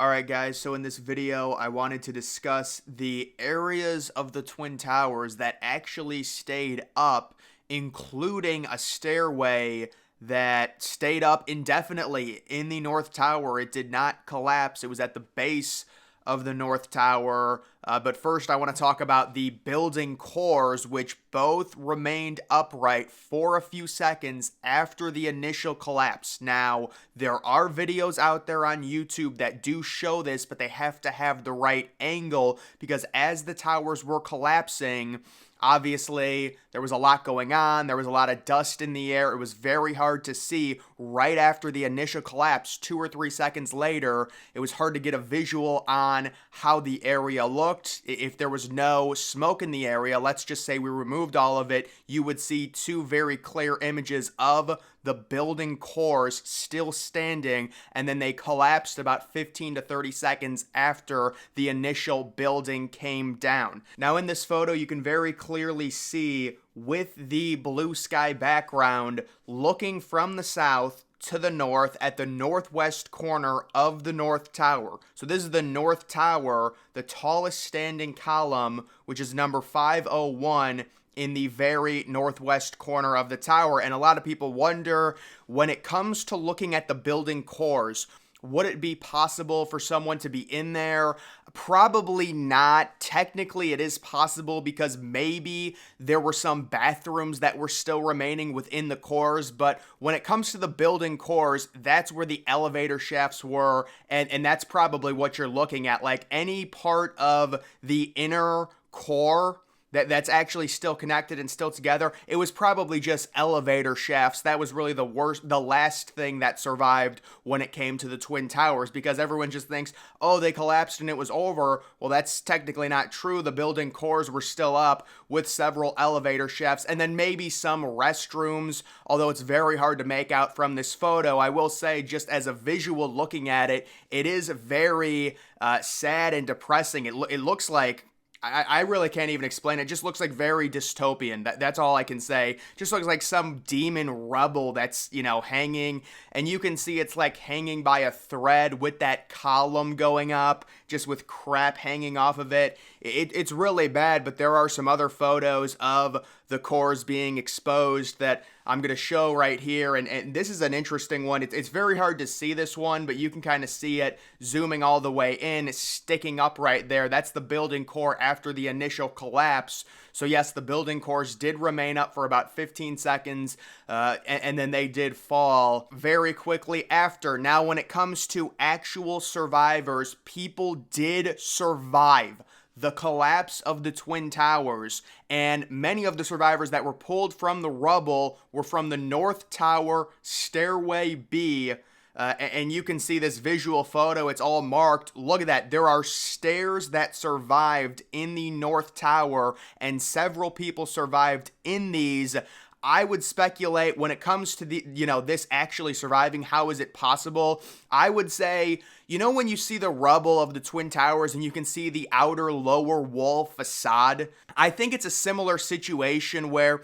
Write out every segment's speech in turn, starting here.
Alright guys, so in this video I wanted to discuss the areas of the Twin Towers that actually stayed up, including a stairway that stayed up indefinitely in the North Tower. It did not collapse. It was at the base of the North Tower. But first, I want to talk about the building cores, which both remained upright for a few seconds after the initial collapse. Now, there are videos out there on YouTube that do show this, but they have to have the right angle because as the towers were collapsing, obviously, there was a lot going on. There was a lot of dust in the air. It was very hard to see right after the initial collapse. 2 or 3 seconds later, it was hard to get a visual on how the area looked. If there was no smoke in the area, let's just say we removed all of it, you would see two very clear images of the building cores still standing, and then they collapsed about 15 to 30 seconds after the initial building came down. Now in this photo, you can very clearly see with the blue sky background looking from the south to the north at the northwest corner of the North Tower. So this is the North Tower, the tallest standing column, which is number 501 in the very northwest corner of the tower. And a lot of people wonder, when it comes to looking at the building cores, would it be possible for someone to be in there? Probably not. Technically, it is possible because maybe there were some bathrooms that were still remaining within the cores. But when it comes to the building cores, that's where the elevator shafts were. And that's probably what you're looking at. Like any part of the inner core that's actually still connected and still together, it was probably just elevator shafts. That was really the last thing that survived when it came to the Twin Towers, because everyone just thinks, oh, they collapsed and it was over. Well, that's technically not true. The building cores were still up with several elevator shafts and then maybe some restrooms, although it's very hard to make out from this photo. I will say, just as a visual looking at it, it is very sad and depressing. It looks like, I really can't even explain it. Just looks like very dystopian. That's all I can say. Just looks like some demon rubble that's, hanging. And you can see it's like hanging by a thread with that column going up, just with crap hanging off of it. It's really bad, but there are some other photos of the cores being exposed that I'm going to show right here. And this is an interesting one. It's very hard to see this one, but you can kind of see it zooming all the way in, sticking up right there. That's the building core after the initial collapse. So yes, the building cores did remain up for about 15 seconds, and then they did fall very quickly after. Now, when it comes to actual survivors, people did survive the collapse of the Twin Towers, and many of the survivors that were pulled from the rubble were from the North Tower, Stairway B. And you can see this visual photo. It's all marked. Look at that. There are stairs that survived in the North Tower, and several people survived in these. I would speculate when it comes to this actually surviving, how is it possible? I would say, when you see the rubble of the Twin Towers and you can see the outer lower wall facade, I think it's a similar situation where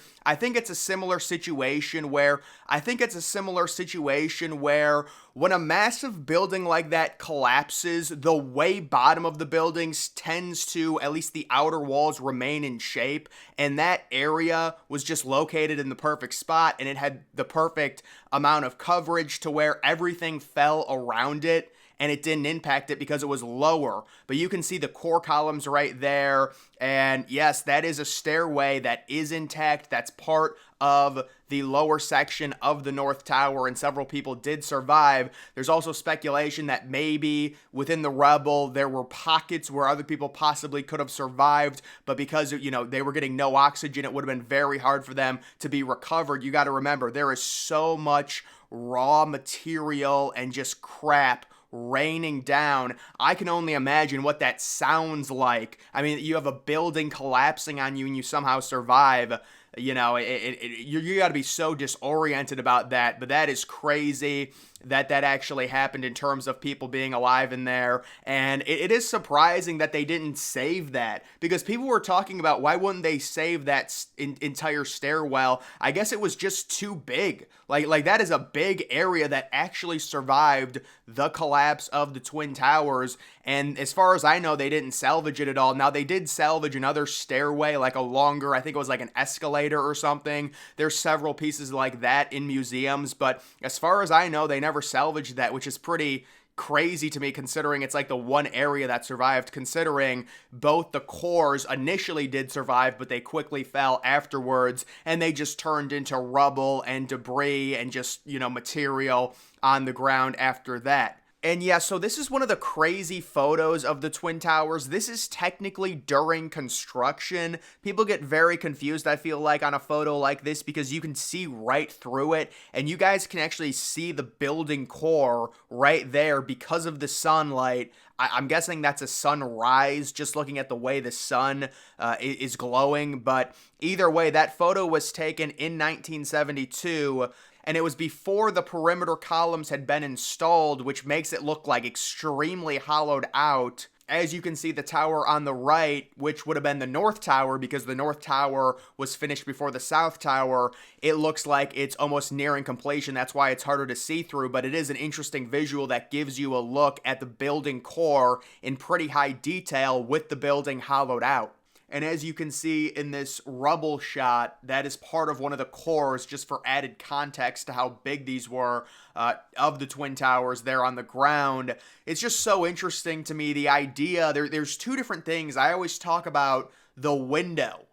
when a massive building like that collapses, the way bottom of the buildings tends to, at least the outer walls, remain in shape. And that area was just located in the perfect spot, and it had the perfect amount of coverage to where everything fell around it and it didn't impact it because it was lower. But you can see the core columns right there. And yes, that is a stairway that is intact. That's part of the lower section of the North Tower, and several people did survive. There's also speculation that maybe within the rubble there were pockets where other people possibly could have survived, but because they were getting no oxygen, it would have been very hard for them to be recovered. You got to remember, there is so much raw material and just crap raining down. I can only imagine what that sounds like. I mean, you have a building collapsing on you and you somehow survive. You got to be so disoriented about that, but that is crazy. that actually happened in terms of people being alive in there. And it is surprising that they didn't save that, because people were talking about why wouldn't they save that entire stairwell. I guess it was just too big. Like that is a big area that actually survived the collapse of the Twin Towers. And as far as I know, they didn't salvage it at all. Now, they did salvage another stairway, like a longer, I think it was like an escalator or something. There's several pieces like that in museums, but as far as I know, they never salvaged that, which is pretty crazy to me, considering it's like the one area that survived, considering both the cores initially did survive, but they quickly fell afterwards, and they just turned into rubble and debris and just, material on the ground after that. And yeah, so this is one of the crazy photos of the Twin Towers. This is technically during construction. People get very confused, I feel like, on a photo like this, because you can see right through it, and you guys can actually see the building core right there because of the sunlight. I'm guessing that's a sunrise, just looking at the way the sun is glowing. But either way, that photo was taken in 1972, and it was before the perimeter columns had been installed, which makes it look like extremely hollowed out. As you can see, the tower on the right, which would have been the North Tower, because the North Tower was finished before the South Tower, it looks like it's almost nearing completion. That's why it's harder to see through, but it is an interesting visual that gives you a look at the building core in pretty high detail with the building hollowed out. And as you can see in this rubble shot, that is part of one of the cores, just for added context to how big these were, of the Twin Towers there on the ground. It's just so interesting to me, the idea. There's two different things. I always talk about the window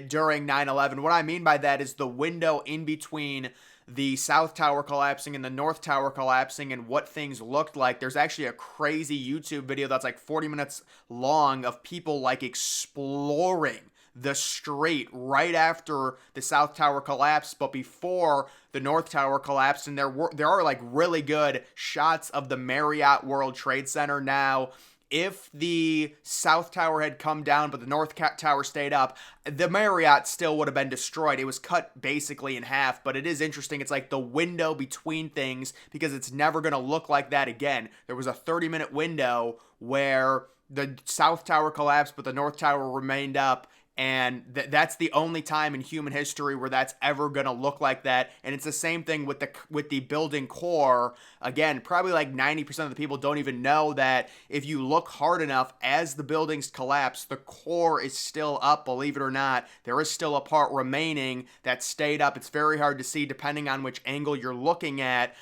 during 9/11. What I mean by that is the window in between the South Tower collapsing and the North Tower collapsing and what things looked like. There's actually a crazy YouTube video that's like 40 minutes long of people like exploring the street right after the South Tower collapsed, but before the North Tower collapsed. And there are like really good shots of the Marriott World Trade Center now. If the South Tower had come down but the North Tower stayed up, the Marriott still would have been destroyed. It was cut basically in half, but it is interesting. It's like the window between things, because it's never going to look like that again. There was a 30-minute window where the South Tower collapsed but the North Tower remained up, and that's the only time in human history where that's ever going to look like that. And it's the same thing with the building core. Again, probably like 90% of the people don't even know that if you look hard enough, as the buildings collapse, the core is still up, believe it or not. There is still a part remaining that stayed up. It's very hard to see depending on which angle you're looking at,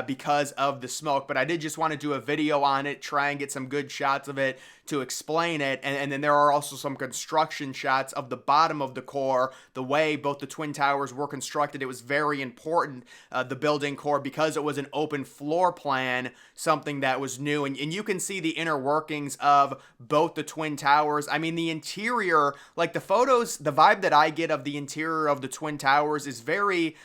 because of the smoke. But I did just want to do a video on it, try and get some good shots of it to explain it. And then there are also some construction shots of the bottom of the core, the way both the Twin Towers were constructed. It was very important, the building core, because it was an open floor plan, something that was new. And you can see the inner workings of both the Twin Towers. I mean, the interior, like the photos, the vibe that I get of the interior of the Twin Towers is very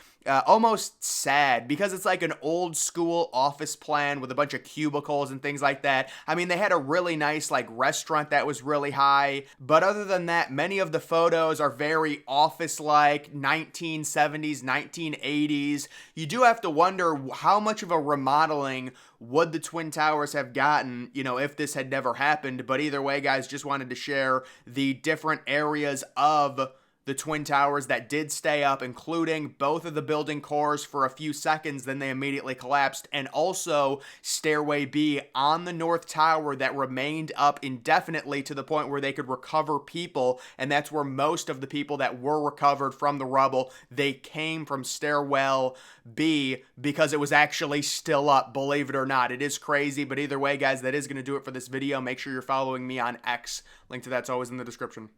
almost sad, because it's like an old school office plan with a bunch of cubicles and things like that. I mean, they had a really nice like restaurant that was really high, but other than that, many of the photos are very office-like, 1970s, 1980s. You do have to wonder how much of a remodeling would the Twin Towers have gotten, if this had never happened. But either way, guys, just wanted to share the different areas of the Twin Towers that did stay up, including both of the building cores for a few seconds, then they immediately collapsed, and also Stairway B on the North Tower that remained up indefinitely to the point where they could recover people, and that's where most of the people that were recovered from the rubble, they came from Stairwell B, because it was actually still up, believe it or not. It is crazy, but either way, guys, that is going to do it for this video. Make sure you're following me on X. Link to that's always in the description.